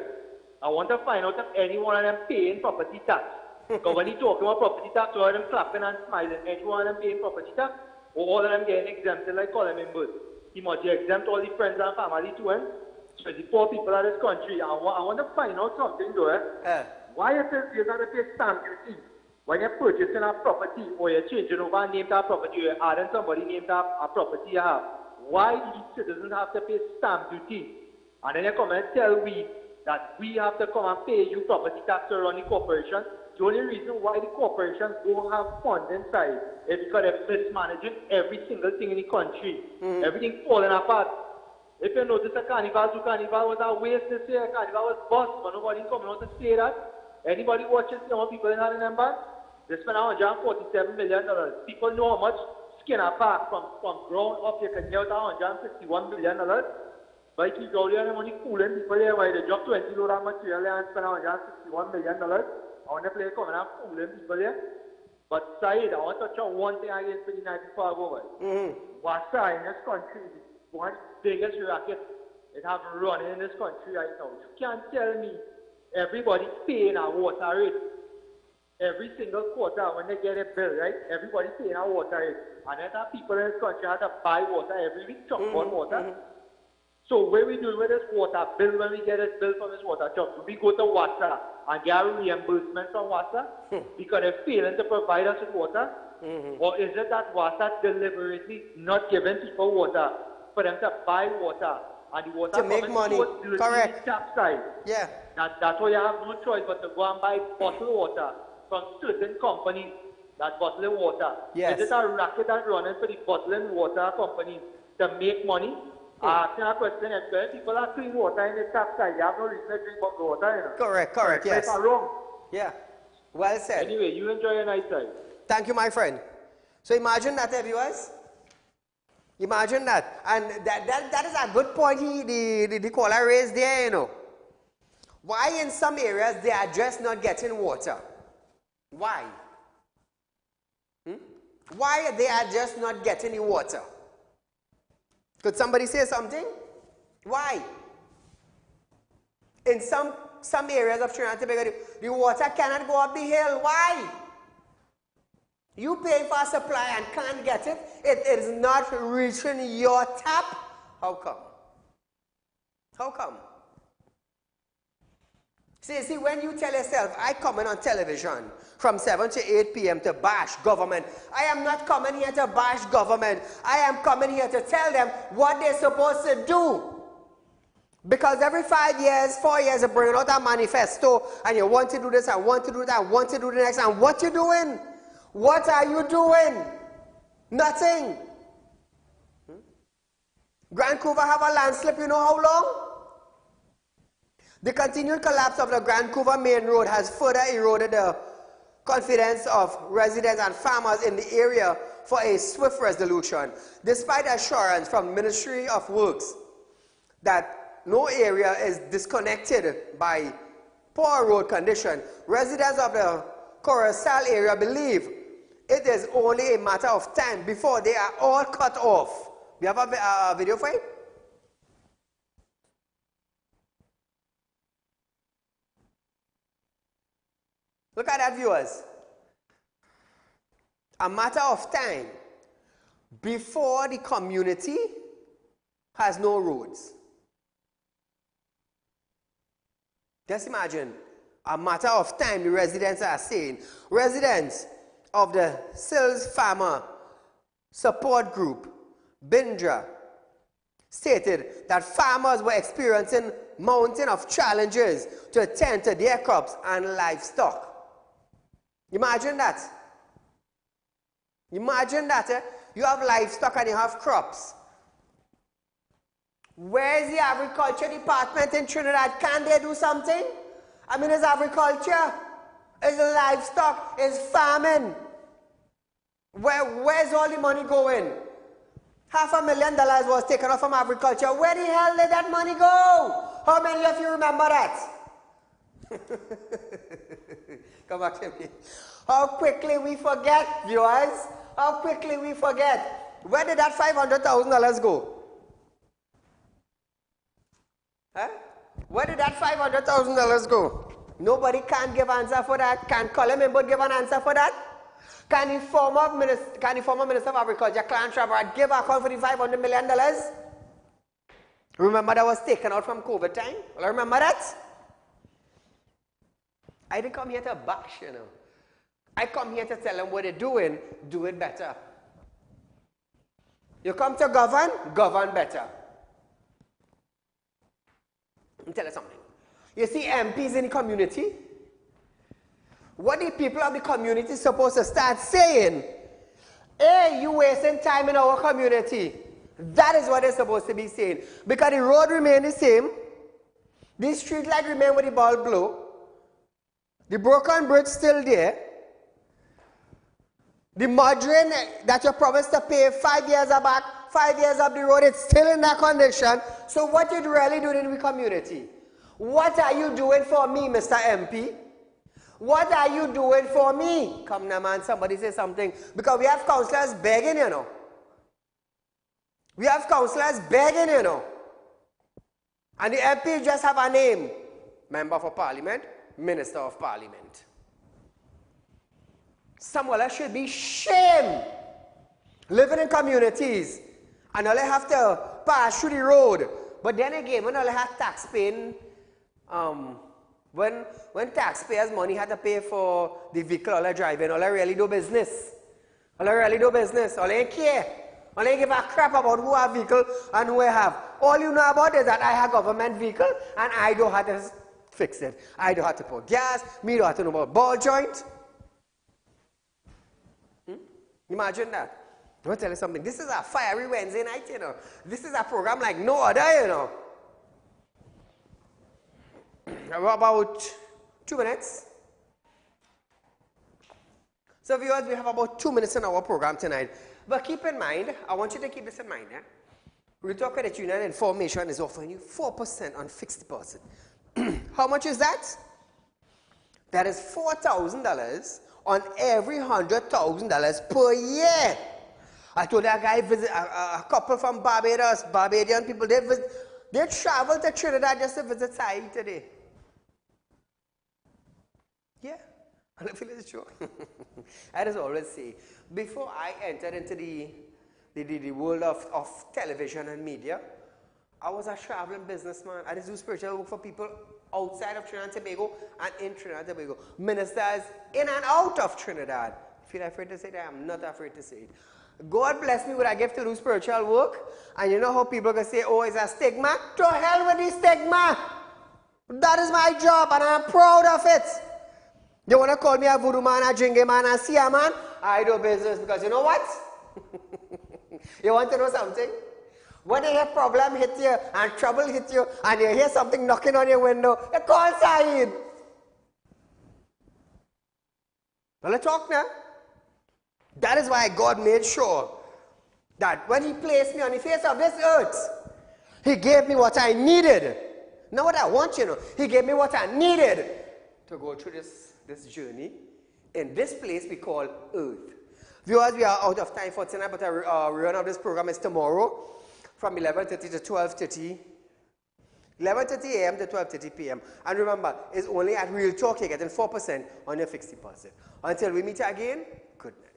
I want to find out if any one of them paying property tax. Because when he talking about property tax, all of them clapping and smiling. Any one of them paying property tax? Or all of them getting exempted like column members? He must exempt all the friends and family too, eh? So the poor people of this country. I want to find out something though, eh? Why is it you got to pay stamp duty when you're purchasing a property, or you're changing over a name to a property, or you're adding somebody name to a property you have? Why do these citizens have to pay stamp duty? And then you come and tell we that we have to come and pay you property tax to run the corporation. The only reason why the corporations don't have funds inside is because they're mismanaging every single thing in the country. Everything falling apart. If you notice, the carnival was a waste this year. Carnival was bust, but nobody coming out to say that. Anybody watching some people in them bands? They spent $147 million. People know how much Skinner Park from ground up you can get $151 million. But keep all the money cooling people there while they drop 20 load of material and spend $161 million. I want to play coming out cooling people there. But Saeed, I want to touch on one thing against the night before I go away. Wasa in this country is one of the biggest racket it have running in this country right now. You can't tell me everybody paying a water rate. Every single quarter when they get a bill, right? Everybody paying a water rate. And then people in this country have to buy water every week, truck on water. So what we do with this water bill when we get this bill from this water truck? We go to WASA and get a reimbursement from WASA because they're failing to provide us with water? Or is it that WASA deliberately not giving people water for them to buy water and the water to make money? Correct. Capside? Yeah. That's why you have no choice but to go and buy bottled water from certain companies that bottling water. Yes. Is it a racket that's running for the bottling water companies to make money? Asking a question, if people are clean water in the tap side, they have no reason to drink bottled water, you know. Correct, yes. If I'm wrong. Yeah, well said. Anyway, you enjoy your night side. Thank you, my friend. So imagine that, viewers. Imagine that. And that is a good point the caller raised there, you know. Why in some areas they are just not getting water? Why? Why they are just not getting the water? Could somebody say something? Why? In some areas of Trinidad and Tobago, the water cannot go up the hill. Why? You pay for a supply and can't get it. It is not reaching your tap. How come? How come? See, when you tell yourself, I come in on television from 7 to 8 p.m. to bash government. I am not coming here to bash government. I am coming here to tell them what they're supposed to do. Because every 5 years, 4 years, you bring out a manifesto and you want to do this, I want to do that, I want to do the next. And what you doing? What are you doing? Nothing. Grand Couva have a landslip, you know how long? The continued collapse of the Grand Couva Main Road has further eroded the confidence of residents and farmers in the area for a swift resolution, despite assurance from the Ministry of Works that no area is disconnected by poor road condition. Residents of the Coruscant area believe it is only a matter of time before they are all cut off. We have a video for it? Look at that, viewers. A matter of time before the community has no roads. Just imagine, a matter of time, the residents are saying. Residents of the Sills Farmer Support Group, Bindra, stated that farmers were experiencing mountain of challenges to attend to their crops and livestock. Imagine that. Imagine that. You have livestock and you have crops. Where is the agriculture department in Trinidad? Can they do something? I mean, it's agriculture, it's livestock, it's farming. Where's all the money going? $500,000 was taken off from agriculture. Where the hell did that money go? How many of you remember that? Come back to me. How quickly we forget, viewers. How quickly we forget. Where did that $500,000 go? Huh? Where did that $500,000 go? Nobody can give an answer for that. Can Colin Mimbo give an answer for that? Can the former Minister of Agriculture, Clan Traverad, give account for the $500 million? Remember that was taken out from COVID time? Well, remember that? I didn't come here to bash, you know. I come here to tell them what they're doing, do it better. You come to govern, govern better. Let me tell you something. You see MPs in the community? What the people of the community supposed to start saying? Hey, you wasting time in our community. That is what they're supposed to be saying. Because the road remain the same. The street light remain with the ball blow. The broken bridge still there. The margarine that you promised to pay 5 years back, 5 years up the road, it's still in that condition. So what you really doing in the community? What are you doing for me, Mr. MP? What are you doing for me? Come now, man, somebody say something. Because we have councillors begging, you know. We have councillors begging, you know. And the MP just have a name. Member of Parliament, Minister of Parliament. Some of us should be shame living in communities and all they have to pass through the road. But then again, when all they have tax paying, when taxpayers' money had to pay for the vehicle all they driving, all they really do business. All they really do business. All they care. All they give a crap about who have vehicle and who I have. All you know about is that I have government vehicle and I don't have to fix it. I don't have to put gas. Me don't have to know about ball joint. Imagine that. I want to tell you something. This is a fiery Wednesday night, you know. This is a program like no other, you know. About 2 minutes. So viewers, we have about 2 minutes in our program tonight. But keep in mind, I want you to keep this in mind. Real Talk Credit Union Information is offering you 4% on fixed deposit. How much is that? That is $4,000 on every $100,000 per year. I told that guy, visit a couple from Barbados, Barbadian people, they travel to Trinidad just to visit Saieed today. Yeah, I feel it's true. I just always say, before I entered into the world of television and media, I was a traveling businessman. I just do spiritual work for people outside of Trinidad and Tobago and in Trinidad and Tobago. Ministers in and out of Trinidad. Feel afraid to say that? I'm not afraid to say it. God bless me with a gift to do spiritual work. And you know how people can say, oh, it's a stigma? To hell with the stigma. That is my job and I'm proud of it. You want to call me a voodoo man, a jingle man, a seer man? I do business because you know what? You want to know something? When you hear problem hit you and trouble hit you and you hear something knocking on your window, you call Saieed. Well, let's talk now. That is why God made sure that when He placed me on the face of this earth, He gave me what I needed. Not what I want, you know. He gave me what I needed to go through this journey in this place we call Earth. Viewers, we are out of time for tonight, but our rerun of this program is tomorrow from 11:30 to 12:30. 11:30 a.m. to 12:30 p.m. And remember, it's only at Real Talk you're getting 4% on your fixed deposit. Until we meet again, good night.